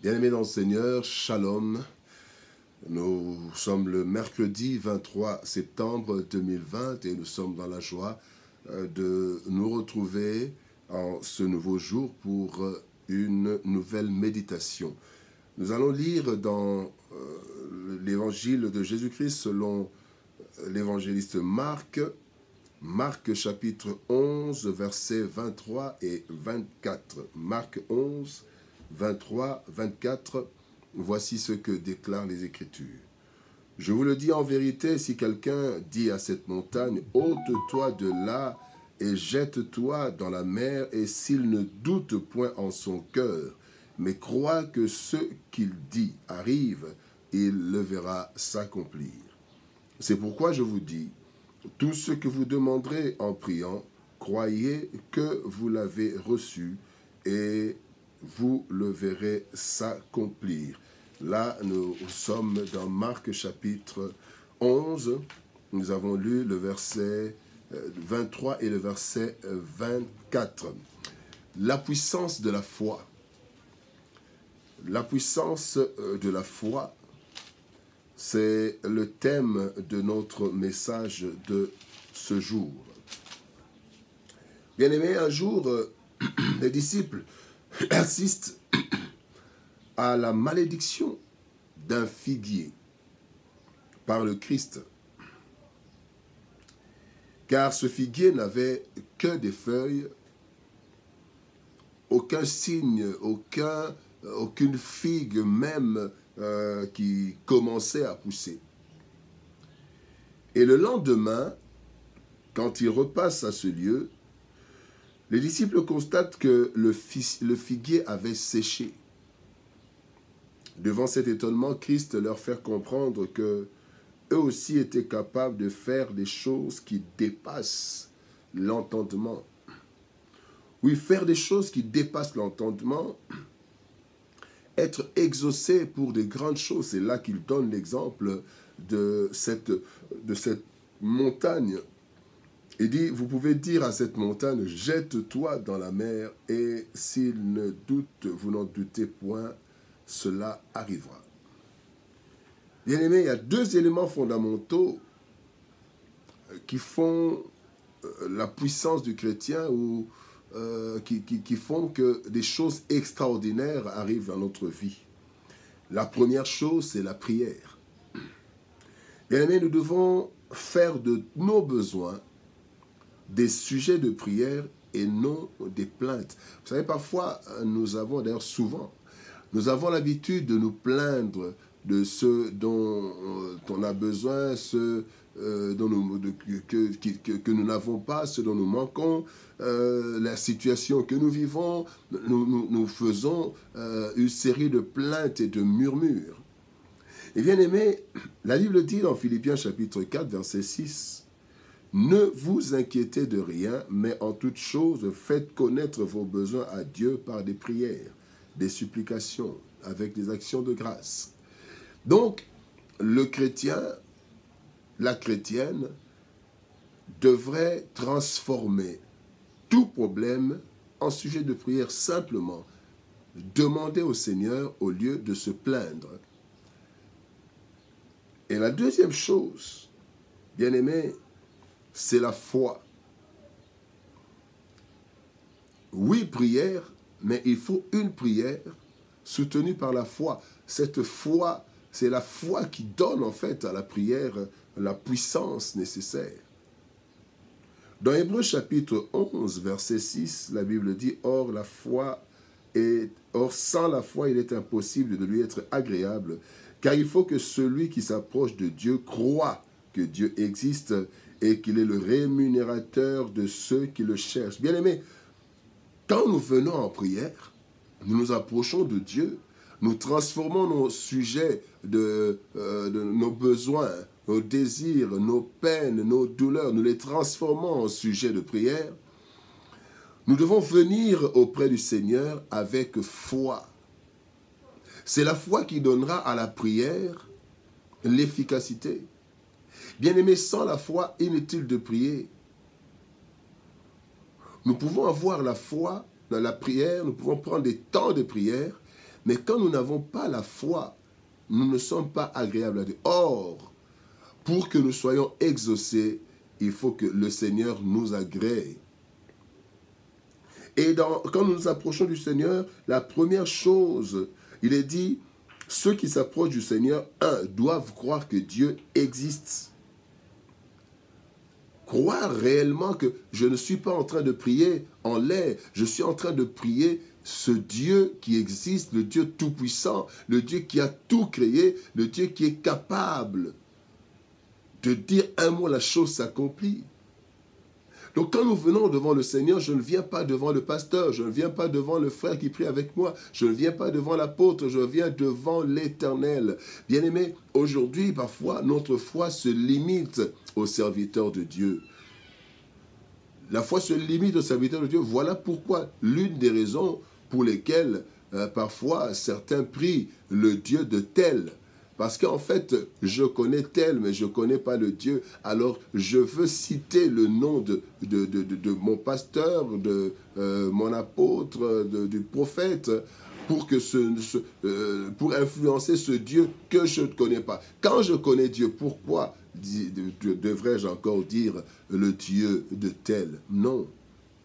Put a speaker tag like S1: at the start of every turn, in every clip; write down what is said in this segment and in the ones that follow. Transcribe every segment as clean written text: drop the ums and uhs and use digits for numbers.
S1: Bien-aimés dans le Seigneur, Shalom. Nous sommes le mercredi 23 septembre 2020 et nous sommes dans la joie de nous retrouver en ce nouveau jour pour une nouvelle méditation. Nous allons lire dans l'évangile de Jésus-Christ selon l'évangéliste Marc, Marc chapitre 11, versets 23 et 24. Marc 11, 23, 24, voici ce que déclarent les Écritures. Je vous le dis en vérité, si quelqu'un dit à cette montagne, ôte-toi de là et jette-toi dans la mer, et s'il ne doute point en son cœur, mais croit que ce qu'il dit arrive, il le verra s'accomplir. C'est pourquoi je vous dis, tout ce que vous demanderez en priant, croyez que vous l'avez reçu et vous le verrez s'accomplir. Là, nous sommes dans Marc chapitre 11. Nous avons lu le verset 23 et le verset 24. La puissance de la foi. La puissance de la foi, c'est le thème de notre message de ce jour. Bien-aimés, un jour, les disciples assistent à la malédiction d'un figuier par le Christ. Car ce figuier n'avait que des feuilles, aucun signe, aucune figue même qui commençait à pousser. Et le lendemain, quand il repasse à ce lieu, les disciples constatent que le figuier avait séché. Devant cet étonnement, Christ leur fait comprendre que eux aussi étaient capables de faire des choses qui dépassent l'entendement. Oui, faire des choses qui dépassent l'entendement, être exaucé pour des grandes choses. C'est là qu'il donne l'exemple de cette montagne. Il dit, vous pouvez dire à cette montagne, jette-toi dans la mer, et s'il ne doute, vous n'en doutez point, cela arrivera. Bien-aimés, il y a deux éléments fondamentaux qui font la puissance du chrétien ou qui font que des choses extraordinaires arrivent dans notre vie. La première chose, c'est la prière. Bien-aimés, nous devons faire de nos besoins des sujets de prière et non des plaintes. Vous savez, parfois, nous avons, d'ailleurs souvent, nous avons l'habitude de nous plaindre de ce dont on a besoin, que nous n'avons pas, ce dont nous manquons, la situation que nous vivons. Nous faisons une série de plaintes et de murmures. Et bien aimé, la Bible dit dans Philippiens chapitre 4, verset 6, « Ne vous inquiétez de rien, mais en toute chose, faites connaître vos besoins à Dieu par des prières, des supplications, avec des actions de grâce. » Donc, le chrétien, la chrétienne, devrait transformer tout problème en sujet de prière simplement. Demander au Seigneur au lieu de se plaindre. Et la deuxième chose, bien aimé, c'est la foi. Oui, prière, mais il faut une prière soutenue par la foi. Cette foi, c'est la foi qui donne en fait à la prière la puissance nécessaire. Dans Hébreux chapitre 11, verset 6, la Bible dit « Or, sans la foi, il est impossible de lui être agréable, car il faut que celui qui s'approche de Dieu croit que Dieu existe et qu'il est le rémunérateur de ceux qui le cherchent. » Bien-aimés, quand nous venons en prière, nous nous approchons de Dieu, nous transformons nos sujets de nos besoins, nos désirs, nos peines, nos douleurs, nous les transformons en sujets de prière. Nous devons venir auprès du Seigneur avec foi. C'est la foi qui donnera à la prière l'efficacité. Bien-aimés, sans la foi, inutile de prier. Nous pouvons avoir la foi dans la prière, nous pouvons prendre des temps de prière, Mais quand nous n'avons pas la foi, nous ne sommes pas agréables à Dieu. Or, pour que nous soyons exaucés, il faut que le Seigneur nous agrée. Et quand nous nous approchons du Seigneur, la première chose, il est dit, ceux qui s'approchent du Seigneur, doivent croire que Dieu existe. Croire réellement que je ne suis pas en train de prier en l'air, je suis en train de prier ce Dieu qui existe, le Dieu tout-puissant, le Dieu qui a tout créé, le Dieu qui est capable de dire un mot, la chose s'accomplit. Donc quand nous venons devant le Seigneur, je ne viens pas devant le pasteur, je ne viens pas devant le frère qui prie avec moi, je ne viens pas devant l'apôtre, je viens devant l'Éternel. Bien-aimés, aujourd'hui, parfois, notre foi se limite aux serviteurs de Dieu. La foi se limite aux serviteurs de Dieu. Voilà pourquoi l'une des raisons pour lesquelles parfois certains prient le Dieu de tel. Parce qu'en fait, je connais tel, mais je ne connais pas le Dieu. Alors, je veux citer le nom de mon pasteur, de mon apôtre, du prophète, pour influencer ce Dieu que je ne connais pas. Quand je connais Dieu, pourquoi devrais-je encore dire le Dieu de tel? Non,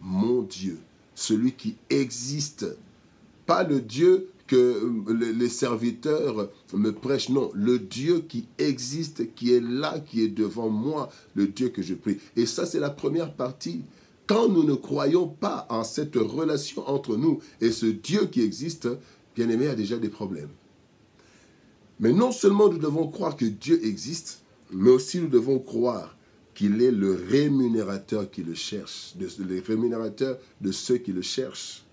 S1: mon Dieu, celui qui existe. Pas le Dieu que les serviteurs me prêchent, non, le Dieu qui existe, qui est là, qui est devant moi, le Dieu que je prie. Et ça, c'est la première partie. Quand nous ne croyons pas en cette relation entre nous et ce Dieu qui existe, bien aimé, il y a déjà des problèmes. Mais non seulement nous devons croire que Dieu existe, mais aussi nous devons croire qu'il est le rémunérateur qui le cherche, le rémunérateur de ceux qui le cherchent.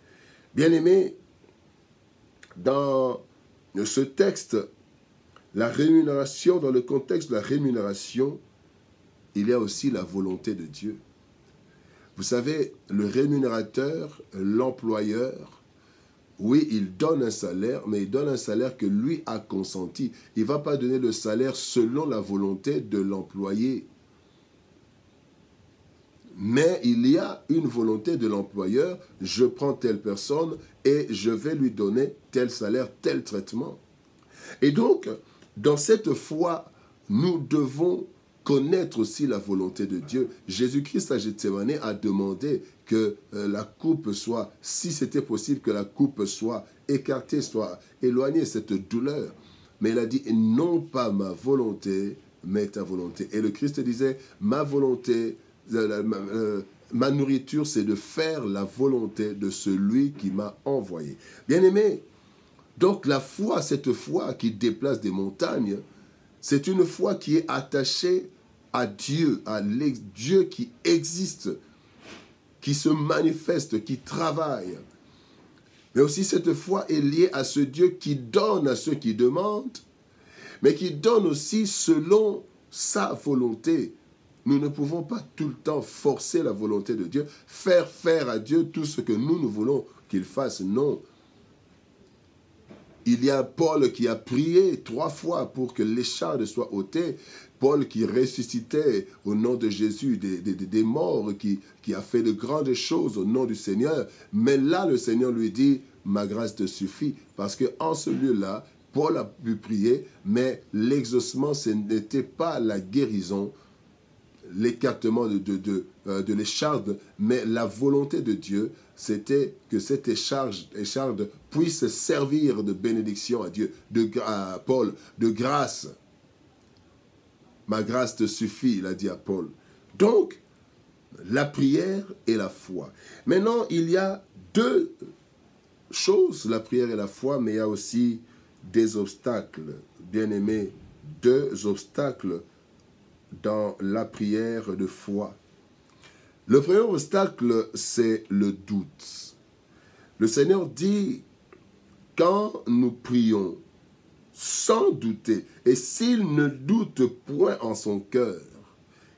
S1: Bien aimé, dans ce texte, la rémunération, dans le contexte de la rémunération, il y a aussi la volonté de Dieu. Vous savez, le rémunérateur, l'employeur, oui, il donne un salaire, mais il donne un salaire que lui a consenti. Il ne va pas donner le salaire selon la volonté de l'employé. Mais il y a une volonté de l'employeur, je prends telle personne et je vais lui donner tel salaire, tel traitement. Et donc, dans cette foi, nous devons connaître aussi la volonté de Dieu. Jésus-Christ à Gethsémani a demandé que la coupe soit, si c'était possible, que la coupe soit écartée, soit éloignée, cette douleur. Mais il a dit, non pas ma volonté, mais ta volonté. Et le Christ disait, ma volonté, ma nourriture, c'est de faire la volonté de celui qui m'a envoyé. Bien-aimé, donc la foi, cette foi qui déplace des montagnes, c'est une foi qui est attachée à Dieu qui existe, qui se manifeste, qui travaille. Mais aussi cette foi est liée à ce Dieu qui donne à ceux qui demandent, mais qui donne aussi selon sa volonté. Nous ne pouvons pas tout le temps forcer la volonté de Dieu, faire à Dieu tout ce que nous voulons qu'il fasse. Non. Il y a Paul qui a prié 3 fois pour que l'écharde soit ôtée. Paul qui ressuscitait au nom de Jésus des morts, qui a fait de grandes choses au nom du Seigneur. Mais là, le Seigneur lui dit, ma grâce te suffit. Parce qu'en ce lieu-là, Paul a pu prier, mais l'exaucement, ce n'était pas la guérison, l'écartement de l'écharde, mais la volonté de Dieu, c'était que cette écharde puisse servir de bénédiction à Dieu, à Paul, de grâce. Ma grâce te suffit, il a dit à Paul. Donc, la prière et la foi. Maintenant, il y a 2 choses, la prière et la foi, mais il y a aussi des obstacles. Bien-aimés, 2 obstacles dans la prière de foi. Le premier obstacle, c'est le doute. Le Seigneur dit, quand nous prions sans douter, et s'il ne doute point en son cœur,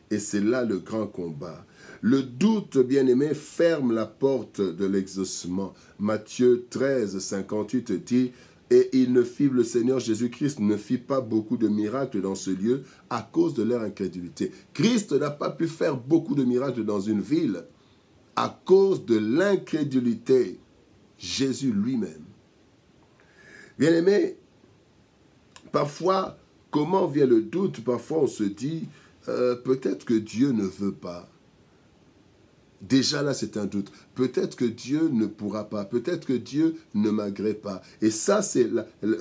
S1: et c'est là le grand combat. Le doute, bien-aimé, ferme la porte de l'exaucement. Matthieu 13, 58 dit, et le Seigneur Jésus-Christ ne fit pas beaucoup de miracles dans ce lieu à cause de leur incrédulité. Christ n'a pas pu faire beaucoup de miracles dans une ville à cause de l'incrédulité. Jésus lui-même. Bien-aimés, parfois, comment vient le doute? Parfois, on se dit, peut-être que Dieu ne veut pas. Déjà là, c'est un doute. Peut-être que Dieu ne pourra pas. Peut-être que Dieu ne m'agrée pas. Et ça, c'est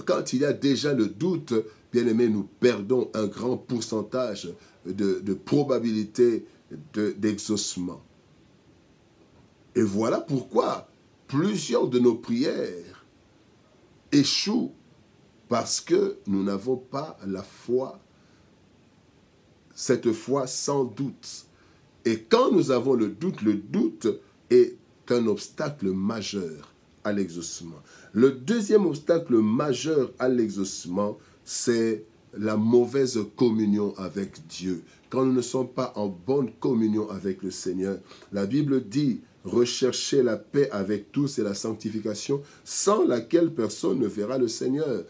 S1: quand il y a déjà le doute, bien aimé, nous perdons un grand pourcentage de probabilité d'exaucement. Et voilà pourquoi plusieurs de nos prières échouent parce que nous n'avons pas la foi, cette foi sans doute. Et quand nous avons le doute est un obstacle majeur à l'exaucement. Le deuxième obstacle majeur à l'exaucement, c'est la mauvaise communion avec Dieu. Quand nous ne sommes pas en bonne communion avec le Seigneur, la Bible dit « Recherchez la paix avec tous et la sanctification, sans laquelle personne ne verra le Seigneur. »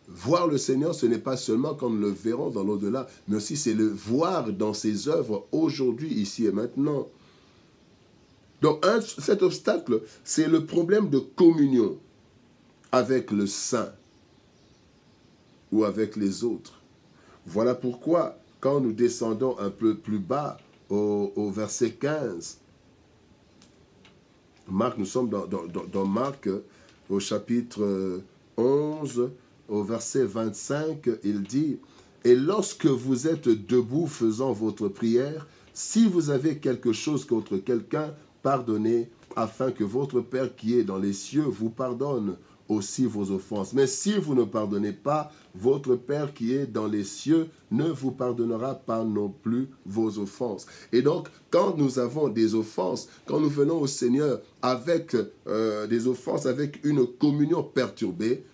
S1: Voir le Seigneur, ce n'est pas seulement quand nous le verrons dans l'au-delà, mais aussi c'est le voir dans ses œuvres aujourd'hui, ici et maintenant. Donc cet obstacle, c'est le problème de communion avec le saint ou avec les autres. Voilà pourquoi, quand nous descendons un peu plus bas au verset 15, Marc, nous sommes dans Marc au chapitre 11, au verset 25, il dit « Et lorsque vous êtes debout faisant votre prière, si vous avez quelque chose contre quelqu'un, pardonnez, afin que votre Père qui est dans les cieux vous pardonne aussi vos offenses. Mais si vous ne pardonnez pas, votre Père qui est dans les cieux ne vous pardonnera pas non plus vos offenses. » Et donc, quand nous avons des offenses, quand nous venons au Seigneur avec des offenses, avec une communion perturbée,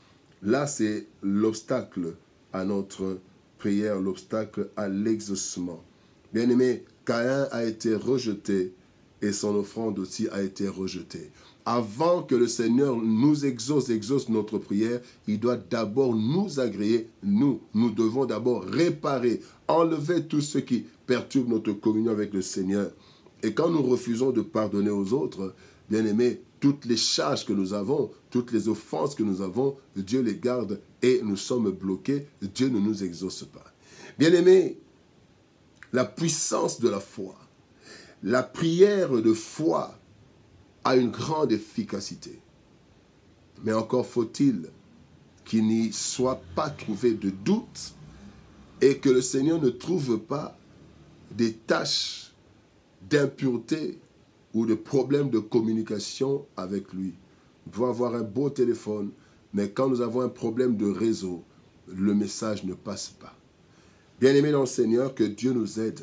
S1: là, c'est l'obstacle à notre prière, l'obstacle à l'exaucement. Bien-aimé, Caïn a été rejeté et son offrande aussi a été rejetée. Avant que le Seigneur nous exauce notre prière, il doit d'abord nous agréer. Nous devons d'abord réparer, enlever tout ce qui perturbe notre communion avec le Seigneur. Et quand nous refusons de pardonner aux autres, bien-aimés, toutes les charges que nous avons, toutes les offenses que nous avons, Dieu les garde et nous sommes bloqués. Dieu ne nous exauce pas. Bien-aimés, la puissance de la foi, la prière de foi a une grande efficacité. Mais encore faut-il qu'il n'y soit pas trouvé de doute et que le Seigneur ne trouve pas des tâches d'impureté ou de problèmes de communication avec lui. Nous pouvons avoir un beau téléphone, mais quand nous avons un problème de réseau, le message ne passe pas. Bien-aimés dans le Seigneur, que Dieu nous aide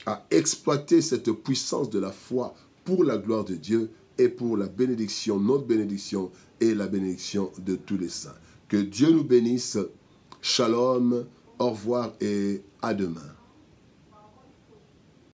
S1: à exploiter cette puissance de la foi pour la gloire de Dieu et pour la bénédiction, notre bénédiction et la bénédiction de tous les saints. Que Dieu nous bénisse. Shalom, au revoir et à demain.